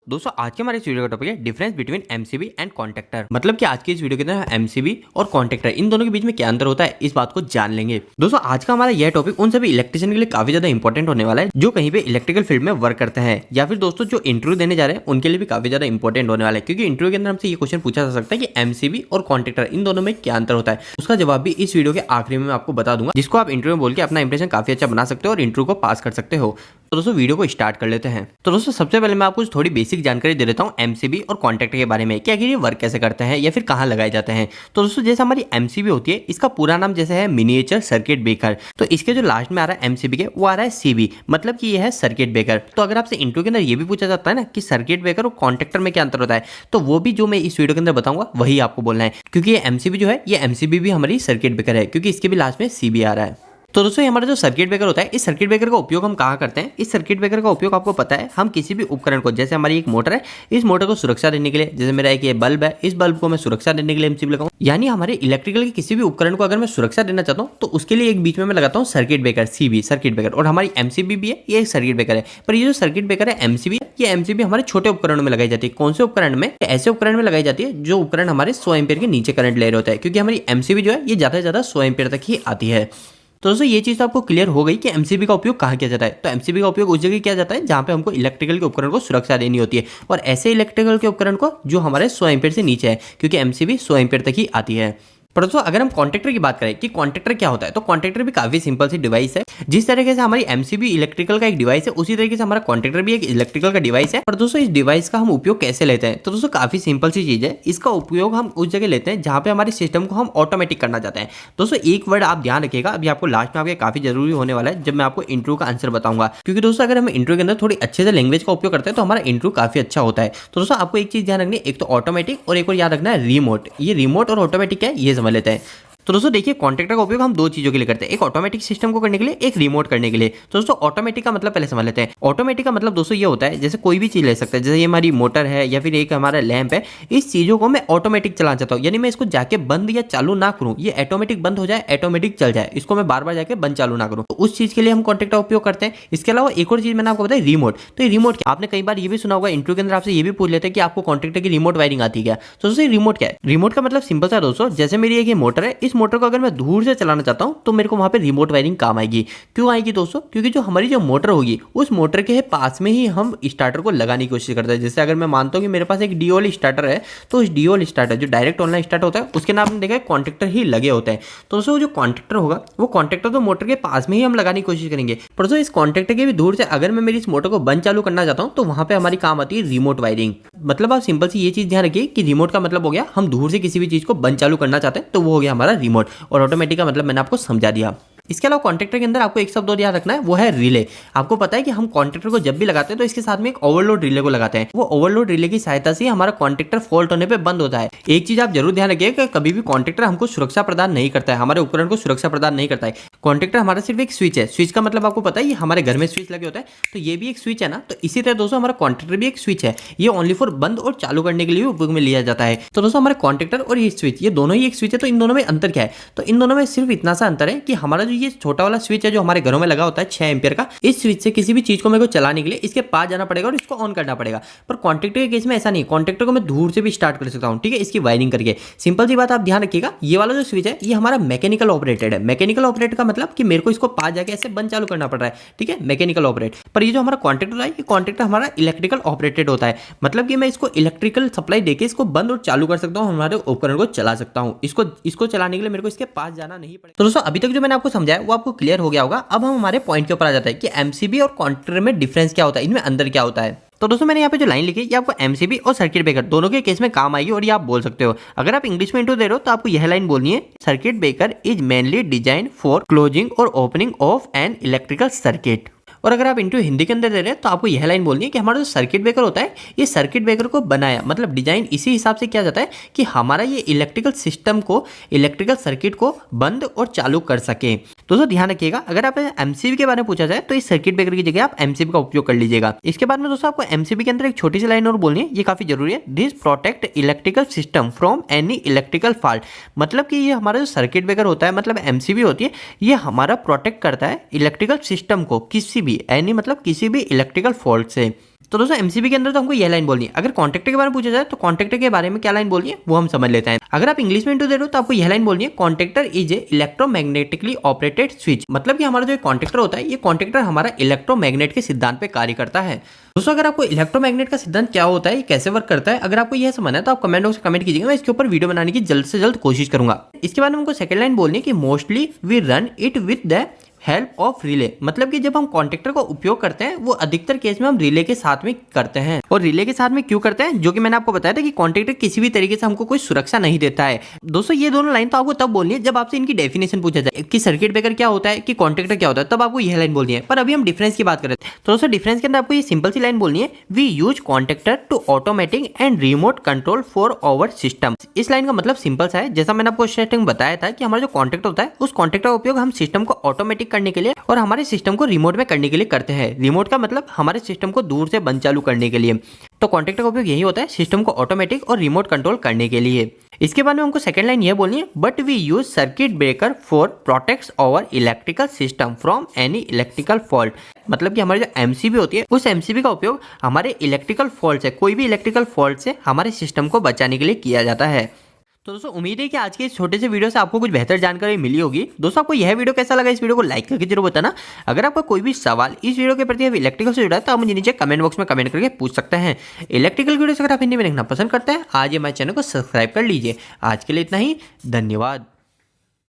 दोस्तों आज के हमारे इस वीडियो का टॉपिक है difference between MCB and contractor. मतलब कि आज के इस वीडियो के अंदर एमसीबी और कॉन्ट्रैक्टर इन दोनों के बीच में क्या अंतर होता है इस बात को जान लेंगे। दोस्तों आज का हमारा यह टॉपिक उन सभी इलेक्ट्रिशियन के लिए काफी ज्यादा इंपॉर्टेंट होने वाला है जो कहीं पे इलेक्ट्रिकल फील्ड में वर्क करते हैं, या फिर दोस्तों जो इंटरव्यू देने जा रहे हैं उनके लिए भी काफी ज्यादा इंपॉर्टेंट होने वाला है, क्योंकि इंटरव्यू के अंदर हमसे ये क्वेश्चन पूछा जा सकता है कि एमसीबी और कॉन्ट्रैक्टर इन दोनों में क्या अंतर होता है। उसका जवाब भी इस वीडियो के आखिरी में मैं आपको बता दूंगा, जिसको आप इंटरव्यू में बोल के अपना इंप्रेशन काफी अच्छा बना सकते हो और इंटरव्यू को पास कर सकते हो। तो दोस्तों वीडियो को स्टार्ट कर लेते हैं। तो दोस्तों सबसे पहले मैं आपको थोड़ी बेसिक जानकारी दे देता हूँ एमसीबी और कॉन्ट्रैक्टर के बारे में, कि आखिर ये वर्क कैसे करते हैं या फिर कहाँ लगाए जाते हैं। तो दोस्तों जैसे हमारी एमसीबी होती है, इसका पूरा नाम जैसे है मिनिएचर सर्किट ब्रेकर, तो इसके जो लास्ट में आ रहा है एमसीबी के वो आ रहा है सीबी, मतलब कि ये है सर्किट ब्रेकर। तो अगर आपसे इंटरव्यू के अंदर ये भी पूछा जाता है ना कि सर्किट ब्रेकर और कॉन्ट्रैक्टर में क्या अंतर होता है, तो वो भी जो मैं इस वीडियो के अंदर बताऊंगा वही आपको बोलना है, क्योंकि ये एमसीबी जो है ये एमसीबी भी हमारी सर्किट ब्रेकर है, क्योंकि इसके भी लास्ट में सीबी आ रहा है। तो दोस्तों ये हमारा जो सर्किट ब्रेकर होता है, इस सर्किट ब्रेकर का उपयोग हम कहाँ करते हैं। इस सर्किट ब्रेकर का उपयोग आपको पता है, हम किसी भी उपकरण को, जैसे हमारी एक मोटर है, इस मोटर को सुरक्षा देने के लिए, जैसे मेरा एक ये बल्ब है, इस बल्ब को मैं सुरक्षा देने के लिए एमसीबी लगाऊं, यानी हमारे इलेक्ट्रिकल के किसी भी उपकरण को अगर मैं सुरक्षा देना चाहता हूँ तो उसके लिए एक बीच में मैं लगाता हूँ circuit breaker, CB circuit breaker, और हमारी एमसीबी भी है, ये एक सर्किट ब्रेकर है। पर ये जो सर्किट ब्रेकर है एमसीबी, ये एमसीबी हमारे छोटे उपकरणों में लगाई जाती है। कौन से उपकरण में? ऐसे उपकरण में लगाई जाती है जो उपकरण हमारे 100 एम्पीयर के नीचे करंट ले रहे होता है, क्योंकि हमारी एमसीबी जो है ये ज्यादा से ज्यादा 100 एम्पीयर तक ही आती है। तो दोस्तों ये चीज़ तो आपको क्लियर हो गई कि एमसीबी का उपयोग कहाँ किया जाता है। तो एमसीबी का उपयोग उस जगह किया जाता है जहाँ पे हमको इलेक्ट्रिकल के उपकरण को सुरक्षा देनी होती है, और ऐसे इलेक्ट्रिकल के उपकरण को जो हमारे 100 एम्पीयर से नीचे है, क्योंकि एमसीबी 100 एम्पीयर तक ही आती है। पर दोस्तों अगर हम कॉन्ट्रैक्टर की बात करें कि कॉन्ट्रैक्टर क्या होता है, तो कॉन्ट्रैक्टर भी काफी सिंपल सी डिवाइस है। जिस तरीके से हमारी एमसीबी इलेक्ट्रिकल का एक डिवाइस है, उसी तरीके से हमारा कॉन्ट्रैक्टर भी एक इलेक्ट्रिकल का डिवाइस है। पर दोस्तों इस डिवाइस का हम उपयोग कैसे लेते हैं, तो दोस्तों काफी सिंपल सी चीज है। इसका उपयोग हम उस जगह लेते हैं जहां पे हमारे सिस्टम को हम ऑटोमेटिक करना चाहते हैं। दोस्तों एक वर्ड आप ध्यान रखिएगा, अभी आपको लास्ट में आपके काफी जरूरी होने वाला है जब मैं आपको इंटरव्यू का आंसर बताऊंगा, क्योंकि दोस्तों अगर हम इंटरव्यू के अंदर थोड़ी अच्छे से लैंग्वेज का उपयोग करते हैं तो हमारा इंटरव्यू काफी अच्छा होता है। तो दोस्तों आपको एक चीज ध्यान रखनी है, एक तो ऑटोमेटिक और एक और याद रखना है रिमोट। ये रिमोट और ऑटोमेटिक है ये समझ लेते हैं। तो दोस्तों देखिए कॉन्ट्रैक्टर का उपयोग हम दो चीजों के लिए करते हैं, एक ऑटोमेटिक सिस्टम को करने के लिए, एक रिमोट करने के लिए। तो दोस्तों ऑटोमेटिक का मतलब पहले समझ लेते हैं। ऑटोमेटिक का मतलब दोस्तों ये होता है, जैसे कोई भी चीज ले सकते हैं, जैसे ये हमारी मोटर है या फिर एक हमारा लैंप है, इस चीजों को मैं ऑटोमेटिक चलाना चाहता हूँ, यानी मैं इसको जाके बंद या चालू ना करूँ, ये ऑटोमेटिक बंद हो जाए, ऑटोमेटिक चल जाए, इसको मैं बार बार जाके बंद चालू ना करूँ, तो उस चीज के लिए हम कॉन्ट्रैक्टर का उपयोग करते हैं। इसके अलावा एक और चीज मैंने आपको बताया रिमोट। तो ये रिमोट क्या, आपने कई बार ये भी सुना होगा इंटरव्यू के अंदर आपसे ये भी पूछ लेते हैं कि आपको कॉन्ट्रैक्टर की रिमोट वायरिंग आती है क्या। तो दोस्तों रिमोट क्या है? रिमोट का मतलब सिंपल सा दोस्तों, जैसे मेरी एक ये मोटर है, इस मोटर को अगर मैं दूर से चलाना चाहता हूं तो मेरे को वहां पे रिमोट वायरिंग काम आएगी। क्यों आएगी दोस्तों? क्योंकि जो हमारी जो मोटर होगी उस मोटर के पास में ही हम स्टार्टर को लगाने की कोशिश करते हैं। जैसे अगर मैं मानता हूं कि मेरे पास एक डीओएल स्टार्टर है, तो उस डीओएल स्टार्टर जो डायरेक्ट ऑनलाइन स्टार्ट होता है उसके नाम में देखा है कॉन्ट्रैक्टर ही लगे होते हैं। तो दोस्तों जो कॉन्ट्रैक्टर होगा वो कॉन्ट्रैक्टर तो मोटर के पास में ही हम लगाने की कोशिश करेंगे। पर दोस्तों इस कॉन्ट्रैक्टर के भी दूर से अगर मैं मेरी इस मोटर को बंद चालू करना चाहता हूं तो वहां पे हमारी काम आती है रिमोट वायरिंग। मतलब आप सिंपल सी ये चीज ध्यान रखिए कि रिमोट का मतलब हो गया हम दूर से किसी भी चीज को बंद चालू करना चाहते हैं तो वो हो गया हमारा रिमोट, और ऑटोमेटिक का मतलब मैंने आपको समझा दिया। इसके अलावा कॉन्ट्रैक्टर के अंदर आपको एक शब्द और याद रखना है, वो है रिले। आपको पता है कि हम कॉन्ट्रैक्टर को जब भी लगाते हैं तो इसके साथ में एक ओवरलोड रिले को लगाते हैं। वो ओवरलोड रिले की सहायता से हमारा कॉन्ट्रैक्टर फॉल्ट होने पे बंद होता है। एक चीज आप जरूर ध्यान रखिएगा कि कभी भी कॉन्ट्रैक्टर हमको सुरक्षा प्रदान नहीं करता है, हमारे उपकरण को सुरक्षा प्रदान नहीं करता है। कॉन्ट्रैक्टर हमारा सिर्फ एक स्विच है। स्विच का मतलब आपको पता है, ये हमारे घर में स्विच लगे होता है, तो ये भी एक स्विच है ना। तो इसी तरह दोस्तों हमारा कॉन्ट्रैक्टर भी एक स्विच है, ये ओनली फॉर बंद और चालू करने के लिए उपयोग में लिया जाता है। तो दोस्तों हमारे कॉन्ट्रैक्टर और ये स्विच, ये दोनों ही एक स्विच है। तो इन दोनों में अंतर क्या है? तो इन दोनों में सिर्फ इतना सा अंतर है कि हमारा जो ये छोटा वाला स्विच है जो हमारे घरों में लगा होता है 6 एम्पीयर का, इस स्विच से किसी भी चीज को मेरे को चलाने के लिए इसके पास जाना पड़ेगा और इसको ऑन करना पड़ेगा। पर कॉन्ट्रैक्टर के केस में ऐसा नहीं, कॉन्ट्रैक्टर को मैं दूर से भी स्टार्ट कर सकता हूं, ठीक है, इसकी वायरिंग करके। सिंपल सी बात आप ध्यान रखिएगा, ये वाला जो स्विच है ये हमारा मैकेनिकल ऑपरेटेड है। मैकेनिकल ऑपरेट का मतलब कि मेरे को इसको पास जाके ऐसे बंद चालू करना पड़ रहा है, ठीक है, मैकेनिकल ऑपरेट। पर ये जो हमारा कॉन्ट्रैक्टर है, ये कॉन्ट्रैक्टर हमारा इलेक्ट्रिकल ऑपरेटेड होता है, मतलब कि मैं इसको इलेक्ट्रिकल सप्लाई देके इसको बंद और चालू कर सकता हूँ, हमारे उपकरण को चला सकता हूँ। इसको चलाने के लिए मेरे को इसके पास जाना नहीं पड़ेगा। तो दोस्तों अभी तक जो मैंने आपको समझाया वो आपको क्लियर हो गया होगा। अब हम हमारे पॉइंट के ऊपर आ जाता है कि एमसीबी और कॉन्ट्रैक्टर में डिफरेंस क्या होता है, इनमें अंदर क्या होता है। तो दोस्तों मैंने यहाँ पे जो लाइन लिखी है ये आपको एमसीबी और सर्किट ब्रेकर दोनों के केस में काम आएगी, और ये आप बोल सकते हो। अगर आप इंग्लिश में इंट्रो दे रहे हो तो आपको यह लाइन बोलनी है, circuit breaker is mainly design for closing और opening of an electrical circuit. और अगर आप इंटरव्यू हिंदी के अंदर दे रहे हैं तो आपको यह लाइन बोलनी है कि हमारा जो सर्किट ब्रेकर होता है ये सर्किट ब्रेकर को बनाया, मतलब डिजाइन इसी हिसाब से किया जाता है कि हमारा ये इलेक्ट्रिकल सिस्टम को, इलेक्ट्रिकल सर्किट को बंद और चालू कर सके। दोस्तों ध्यान रखिएगा, अगर आप एमसीबी के बारे में पूछा जाए तो इस सर्किट ब्रेकर की जगह आप एमसीबी का उपयोग कर लीजिएगा। इसके बाद में दोस्तों आपको एमसीबी के अंदर एक छोटी सी लाइन और बोलनी है, ये काफी जरूरी है, this protect electrical system from any electrical fault. मतलब कि ये हमारा जो सर्किट ब्रेकर होता है, मतलब एमसीबी होती है, ये हमारा प्रोटेक्ट करता है इलेक्ट्रिकल सिस्टम को किसी भी, एनी मतलब किसी भी इलेक्ट्रिकल फॉल्ट से। तो दोस्तों एमसीबी के अंदर तो हमको यह लाइन बोलनी है। अगर कॉन्टेक्टर के बारे में पूछा जाए तो कॉन्टेक्टर के बारे में क्या लाइन बोलनी है वो हम समझ लेते हैं। अगर आप इंग्लिश में इंटू दे रहे हो तो आपको यह लाइन बोलनी है, contactor is a electromagnetically operated switch. मतलब कि हमारा जो कॉन्टेक्टर होता है, ये कॉन्टेक्टर हमारा इलेक्ट्रोमैग्नेट के सिद्धांत पे कार्य करता है। दोस्तों अगर आपको इलेक्ट्रोमैग्नेट का सिद्धांत क्या होता है, ये कैसे वर्क करता है, अगर आपको यह समझना है तो आप कमेंट बॉक्स में कमेंट कीजिएगा, मैं इसके ऊपर वीडियो बनाने की जल्द से जल्द कोशिश करूंगा। इसके बाद हमको सेकंड लाइन बोलनी है कि mostly we run it with the help of relay. मतलब कि जब हम कॉन्टेक्टर का उपयोग करते हैं वो अधिकतर केस में हम रिले के साथ में करते हैं। और रिले के साथ में क्यों करते हैं, जो कि मैंने आपको बताया था कि कॉन्टेक्टर किसी भी तरीके से हमको कोई सुरक्षा नहीं देता है। दोस्तों ये दोनों लाइन तो आपको तब बोलनी है जब आपसे इनकी डेफिनेशन पूछा जाए कि सर्किट ब्रेकर क्या होता है, कि कॉन्टेक्टर क्या होता है, तब आपको यह लाइन बोलनी है। पर अभी हम डिफरेंस की बात करें तो दोस्तों डिफरेंस के अंदर आपको ये सिंपल सी लाइन बोलनी है, we use contactor to automatic and remote control for our system. इस लाइन का मतलब सिंपल सा है, जैसा मैंने आपको स्टार्टिंग में बताया था कि हमारा जो कॉन्टेक्टर होता है उस कॉन्टेक्टर का उपयोग हम सिस्टम को ऑटोमेटिक करने के लिए और हमारे सिस्टम को रिमोट में करने के लिए करते हैं। रिमोट का मतलब हमारे सिस्टम को दूर से बंद चालू करने के लिए। तो कॉन्टेक्टर का उपयोग यही होता है सिस्टम को ऑटोमेटिक और रिमोट कंट्रोल करने के लिए। इसके बाद में हमको सेकंड लाइन यह बोलनी है, but we use circuit breaker for protects our electrical system from any electrical fault. मतलब कि हमारी जो एमसीबी होती है उस एमसीबी का उपयोग हमारे इलेक्ट्रिकल फॉल्ट से, कोई भी इलेक्ट्रिकल फॉल्ट से हमारे सिस्टम को बचाने के लिए किया जाता है। तो दोस्तों उम्मीद है कि आज के इस छोटे से वीडियो से आपको कुछ बेहतर जानकारी मिली होगी। दोस्तों आपको यह वीडियो कैसा लगा, इस वीडियो को लाइक करके जरूर बताना। अगर आपका कोई भी सवाल इस वीडियो के प्रति इलेक्ट्रिकल से जुड़ा है तो आप मुझे नीचे कमेंट बॉक्स में कमेंट करके पूछ सकते हैं। इलेक्ट्रिकल वीडियो अगर आप हिंदी में देखना पसंद करते हैं आज हमारे चैनल को सब्सक्राइब कर लीजिए। आज के लिए इतना ही, धन्यवाद।